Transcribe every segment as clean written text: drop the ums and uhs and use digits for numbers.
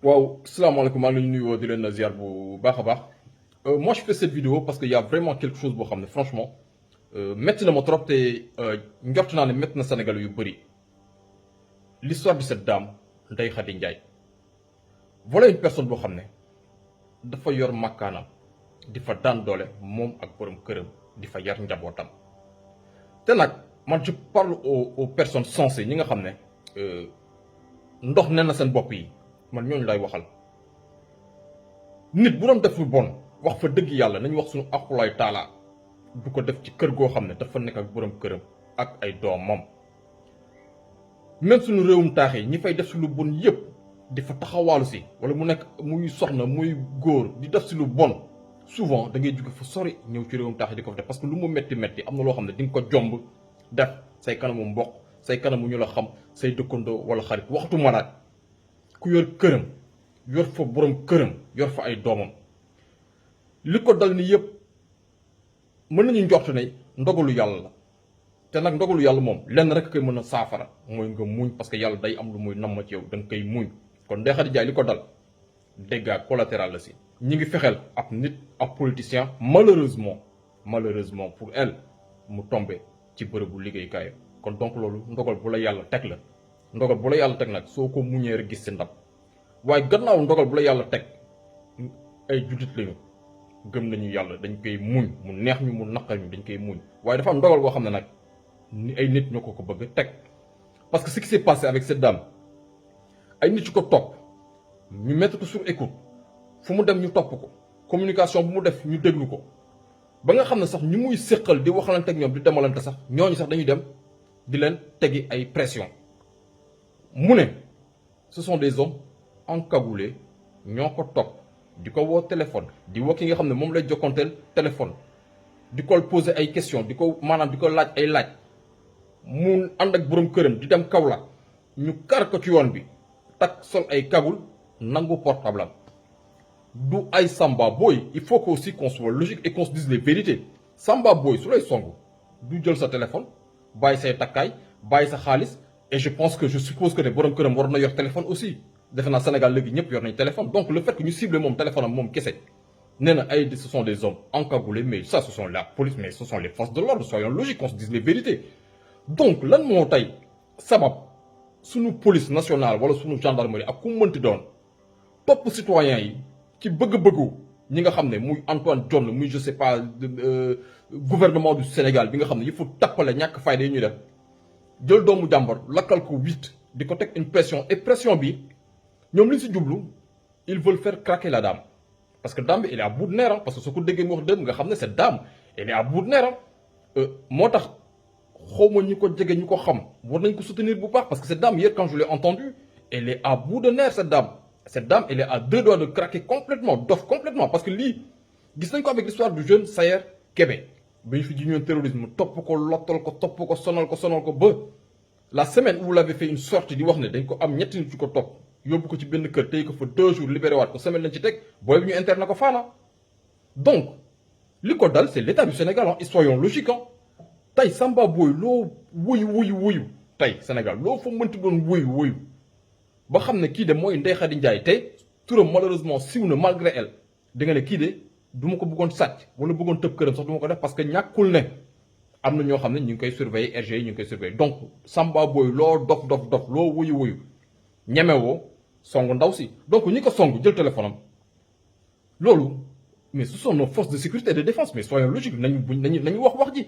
Wow, salam alaikum, maa ngi leen di nuyoo di leen ziar bu baax a baax. Moi je fais cette vidéo parce qu'il y a vraiment quelque chose boo xam ne franchement métti na ma trop te njort naa ne métti na Sénégal yu bëri. L'histoire de cette dame Ndeye Khady Ndiaye. Voilà une personne boo xam ne dafa yor makkaanam di fa daan doole moom ak borom këram di fa yar njabootam. te nag man je parle aux personnes sensées ñi nga xam ne ndox nee na seen bopp yi man ñooñu lay waxal. nit bu doon def lu bon wax fa dëgg yàlla nañu wax suñu aqulaay taala du ko def ci kër goo xam ne dafa nekk ak borom këram ak ay doomam. même suñu réewum taax yi ñi fay def si lu bon yépp di fa taxawaalu si wala mu nekk muy soxna muy góor di def si lu bon souvent da ngay jóge fa sori ñëw ci réewum taax yi di ko fa def parce que lu mu metti metti am na loo xam ne di nga ko jomb def say kanamu mbokk say kanamu ñu la xam say dëkkandoo wala xarit waxtu manaat ku yor këram yor fa borom këram yor fa ay doomam. li ko dal ni yëpp mën nañu njort ne ndogalu yàlla la te nag ndogalu yàlla moom lenn rek koy mën a saafara mooy nga muñ parce que yàlla day am lu muy namm ci yow da nga koy muñ. kon Ndeye Khady Ndiaye li ko dal dégâts collatéraux la si ñi ngi fexeel ab nit ab politicien malheureusement pour elle mu tombé ci bërëbu liggéeykaayam. kon donc loolu ndogal bu la yàlla teg la ndogal bu la yàlla teg nag soo ko muñee rek gis si ndam waaye gannaaw ndogal bu la yàlla teg ay jullit lañu gëm nañu yàlla dañ koy muñ mu neex ñu mu naqar ñu dañ koy muñ waaye dafa am ndogal boo xam ne nag ni ay nit ñoo ko bëgg teg. parce que ce qui s'est passé avec cette dame ay nit yu ko topp ñu mettre ko sur écoute fu mu dem ñu topp ko communication bu mu def ñu déglu ko ba nga xam ne sax ñu muy séqal di waxalante ak ñoom di demalante sax ñooñu sax dañuy dem di leen tegi ay pression. mu ne ce sont des hommes encagoulés ñoo ko topp di ko woo téléphone di woo ki nga xam ne moom lay jokkonteel téléphone di ko poser ay questions di ko maanaam di ko laaj ay laaj mu ànd ak borom këram di dem Kaolack ñu kar ko ci yoon bi takk sol ay kagul nangu portable am. du ay Samba Boy il faut que aussi qu'on soit logique et qu'on se dise les vérités. Samba Boy su lay song du jël sa téléphone bàyyi say takkaay bàyyi sa xaalis et je suppose que ne borom këram war na yor téléphone aussi. defe naa Sénégal léegi ñëpp yor nañ téléphone donc le fait que ñu ciblé moom téléphone am moom kese nee na ay ce sont des hommes encagoulés mais ça ce sont la police mais ce sont les forces de l'ordre soyons logiques qu'on se dise les vérités. donc lan moo tey sabab suñu police nationale wala suñu gendarmerie ak ku mënti doon topp citoyens yi ci bëgg-bëggu ñi nga xam ne muy Antoine Diome muy je sais pas gouvernement du Sénégal bi nga xam ne il faut tappale ñàkk fayda yi ñuy def jël doomu jàmbor lakkal ko 8 di ko teg une pression et pression bi ñoom li ñu si jublu ils veulent faire craquer la dame parce que dame bi elle est à bout de nerfs parce que soo ko déggee mu wax dëgg nga xam ne cette dame elle est à bout de nerfs moo tax xawma ñi ko jege ñu ko xam war nañ ko soutenir bu baax parce que cette dame hier quand je l'ai entendue elle est à bout de nerfs cette dame elle est à deux doigts de craquer complètement dof complètement parce que lii gis nañ ko avec l'histoire du jeune Sayer Kébé ba ñu fi ji ñoon terrorisme topp ko lottal ko topp ko sonal ko ba la semaine où vous l'avez fait une sortie di wax ne dañ ko am ñetti nit yu ko topp yóbbu ko ci benn kër tey ko fa 2 jours libéré waat ko semaine lañ ci teg booy bi ñu interne ko faana. donc li ko dal c'est l'état du Sénégal et soyons logiques tey Samba Boy loo wuyu tey Sénégal loo fa mënti doon wuyu ba xam ne kii de mooy Ndeye Khady Ndiaye tey turam malheureusement siw na malgré elle da nga ne kii de du ma ko bëggoon sàcc wala bëggoon tëb këram sax du ma ko def parce que ñàkkul ne am na ñoo xam ne ñu ngi koy surveiller RG yi ñu ngi koy surveiller donc Samba Boy loo dof loo wuyu ñemewoo song ndaw si donc ñi ko song jël téléphone am loolu mais ce sont nos forces de sécurité et de défense mais soyons logiques nañu wax ji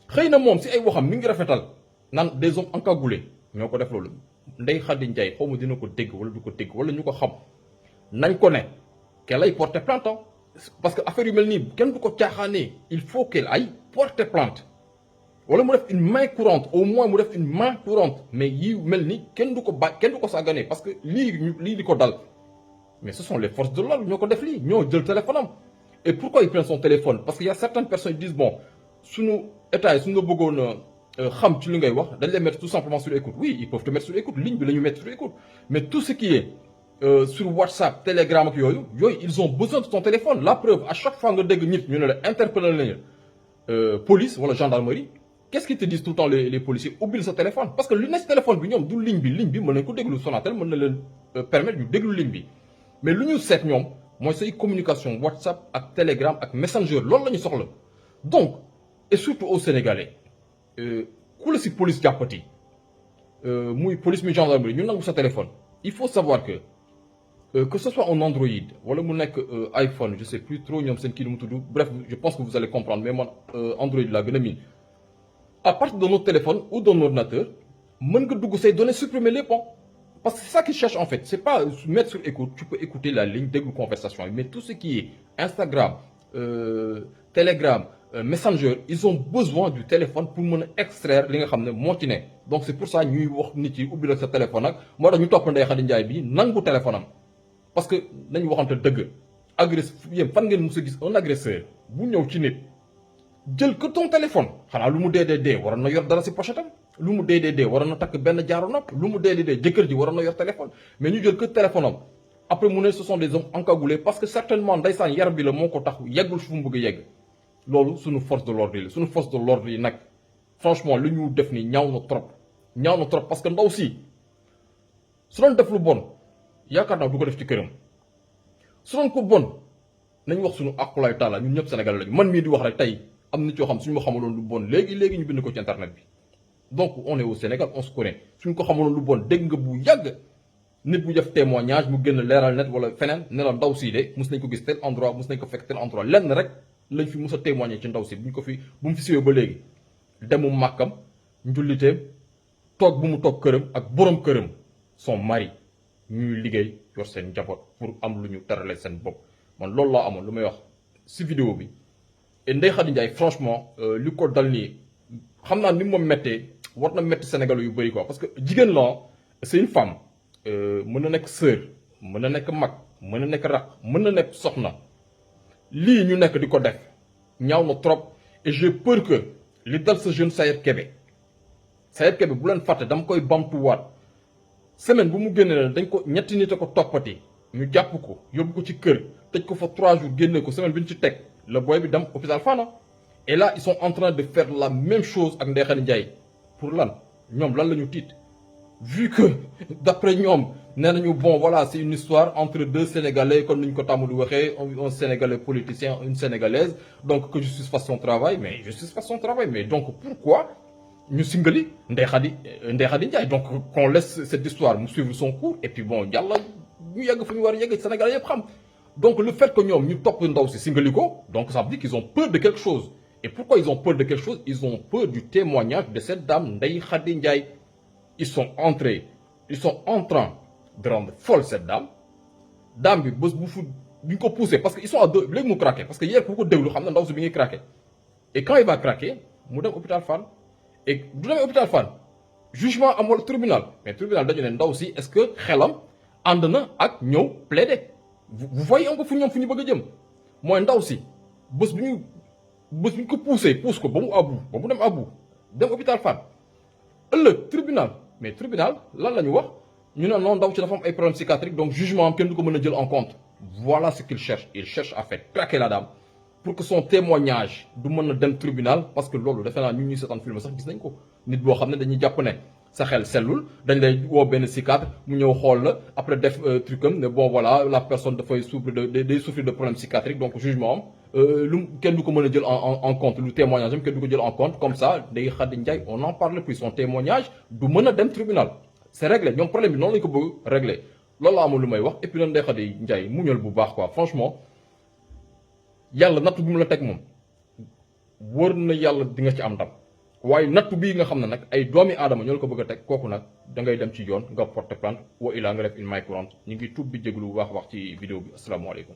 xëy na moom si ay waxam mi ngi rafetal naan des hommes encagoulés ñoo ko def loolu Ndeye Khady Ndiaye xaw ma dina ko dégg wala du ko dégg wala ñu ko xam nañ ko ne qu'elle aille porter plainte parce que affaire yu mel nii kenn du ko caaxaanee il faut qu'elle aille porter plainte wala mu def une main courante au moins mu def une main courante mais yi mel ni kenn du ko sàgganee parce que lii di ko dal mais ce sont les forces de l'ordre ñoo ko def lii ñoo jël téléphone am. et pourquoi ils prennent son téléphone parce que y a certaines personnes qui disent bon suñu état yi suñu nga bëggoon xam ci li ngay wax dañ lay mettre tout simplement sur écoute oui ils peuvent te mettre sur écoute ligne bi la ñu mettre sur écoute mais tout ce qui est sur WhatsApp Telegram ak yooyu ils ont besoin de ton téléphone la preuve à chaque fois nga dégg nit ñu ne la interpellé nañu police wala gendarmerie. Qu'est-ce qu'ils te disent tout le temps les policiers ubbil sa téléphone parce que li nekk téléphone bi ñoom du ligne bi mën nañ ko déglu Sonatel mën na leen permettre ñu déglu ligne bi mais lu ñu seet ñoom mooy say communication WhatsApp ak Telegram ak Messenger loolu la ñu soxla. Donc et surtout aux Sénégalais ku la si police jàppati muy police muy gendarmerie ñu nangu sa téléphone il faut savoir que ce soit un Android wala mu nekk iPhone je sais plus trop ñoom seen kii nu mu tudd bref je pense que vous allez comprendre mais man Android laa gën a miin à partir de notre téléphone ou de notre ordinateur mën nga dugg say données supprimer les ponts parce que c'est ça qu'ils cherchent en fait c'est pas mettre sur écoute tu peux écouter la ligne déglu conversation mais tout ce qui est Instagram Telegram Messenger ils ont besoin du téléphone pour mën a extraire li nga xam ne moo ci ne donc c'est pour ça ñuy wax nit yi ubbi la sa téléphone ak moo tax ñu topp Ndeye Khady Ndiaye bi nangu téléphone am parce que nañu waxante dëgg agresseur yéen fan ngeen mos a gis un agresseur bu ñëw ci nit jël que ton téléphone xanaa lu mu dee waroon na yor dara si pochette am lu mu dee waroon na takk benn jaaro nopp lu mu dee jëkkër ji waroon na yor téléphone mais ñu jël que téléphone am après mu ne ce sont des hommes encagoulés parce que certainement ndeysaan yar bi la moo ko tax yeggul fu mu bëgg a yegg loolu suñu force de l'ordre yi la suñu force de l'ordre yi nag franchement lu ñu def ni ñaaw na trop parce que ndaw si su doon def lu bon yaakaar naa du ko def ci këram su doon ko bon nañ wax suñu aqulaay taala ñun ñëpp Sénégal lañu man mii di wax rek tey am na ci yoo xam suñu ma xamaloon lu bon léegi ñu bind ko ci internet bi donc on est au Sénégal on se connaît suñ ko xamaloon lu bon dégg nga bu yàgg nit bu def témoignage mu génn leeral net wala feneen ne la ndaw sii de mus nañ ko gis tel endroit mus nañ ko fekk tel endroit lenn rek lañ fi mus a témoigner ci ndaw si bu mu fi siwee ba léegi demu màkkam njulliteem toog bu mu toog këram ak borom këram son mari ñuy liggéey yor seen njaboot pour am lu ñu terale seen bopp man loolu laa amoon lu may wax si vidéo bi et Ndeye Khady Ndiaye franchement li ko dal nii xam naa ni mu ma méttee war na métti Sénégalais yu bëri quoi parce que jigéen la c'est une femme mën na nekk sœur mën na nekk mag mën na nekk raq mën na nekk soxna lii ñu nekk di ko def ñaaw na trop et j'ai peur que li dal sa jeune Sayer Kébé bu leen fàtte dama koy bamtuwaat semaine bu mu génnee la dañ ko ñetti nit a ko toppati ñu jàpp ko yóbbu ko ci kër tëj ko fa 3 jours génne ko semaine bi ñu ci teg le boy bi dem hôpital Fana et là ils sont en train de faire la même chose ak Ndeye Khady Ndiaye pour lan ñoom lan la ñu tiit vu que d'après ñoom nee nañu bon voilà c'est une histoire entre deux Sénégalais comme ni ñu ko tàmm di waxee un Sénégalais politicien une Sénégalaise donc que justice fasse son travail mais justice fasse son travail mais donc pourquoi ñu singali Ndeye Khady Ndiaye donc qu'on laisse cette histoire mu suivre son cours et puis bon yàlla ñu yegg fu ñu war a yegg Sénégalais yëpp xam donc le fait que ñoom ñu topp ndaw si singali ko donc ça veut dire qu'ils ont peur de quelque chose et pourquoi ils ont peur de quelque chose ils ont peur du témoignage de cette dame Ndeye Khady Ndiaye ils sont en train de rendre folle cette dame bi bés bu ñu ko poussé parce que ils sont à deux léegi mu craqué parce que hier ku ko déglu xam na ndaw si bi ngi craqué et quand il va craquer mu dem hôpital Fann et du demee hôpital Fann jugement amul tribunal mais tribunal dañu ne ndaw si est-ce que xelam ànd na ak ñëw plaider vous voyez un peu fu ñoom fu ñu bëgg a jëm mooy ndaw si bés bu ñu ko pousse ko ba mu dem abu dem hôpital Fann ëllëg tribunal mais tribunal lan la ñu wax ñu ne non ndaw ci dafa am ay problèmes psychiatriques donc jugement am kenn du ko mën a jël en compte voilà ce qu'il cherche il cherche à faire craquer la dame pour que son témoignage du mën a dem tribunal parce que loolu defe naa ñu ñuy seetaan film sax gis nañ ko nit boo xam ne dañuy jàpp ne sa xel sellul dañ lay woo benn psychiatre mu ñëw xool la après def trucam ne bon voilà la personne dafay souffrir de problèmes psychiatriques donc jugement am lu kenn du ko mën a jël en compte lu témoignage am kenn du ko jël en compte comme ça Ndeye Khady Ndiaye on n'en parle plus son témoignage du mën a dem tribunal c'est réglé ñoom problème bi noonu lañu ko bëgg réglé loolu la amul lu may wax et puis nag Ndeye Khady Ndiaye muñal bu baax quoi franchement yàlla natt bi mu la teg moom wër na yàlla di nga ci am ndam waaye natt bii nga xam ne nag ay doomi aadama ñoo la ko bëgg a teg kooku nag da ngay dem ci yoon nga porter plainte wa ilaa nga def une main courante ñu ngi tuub bi jéglu bu baax wax ci vidéo bi asalaamaaleykum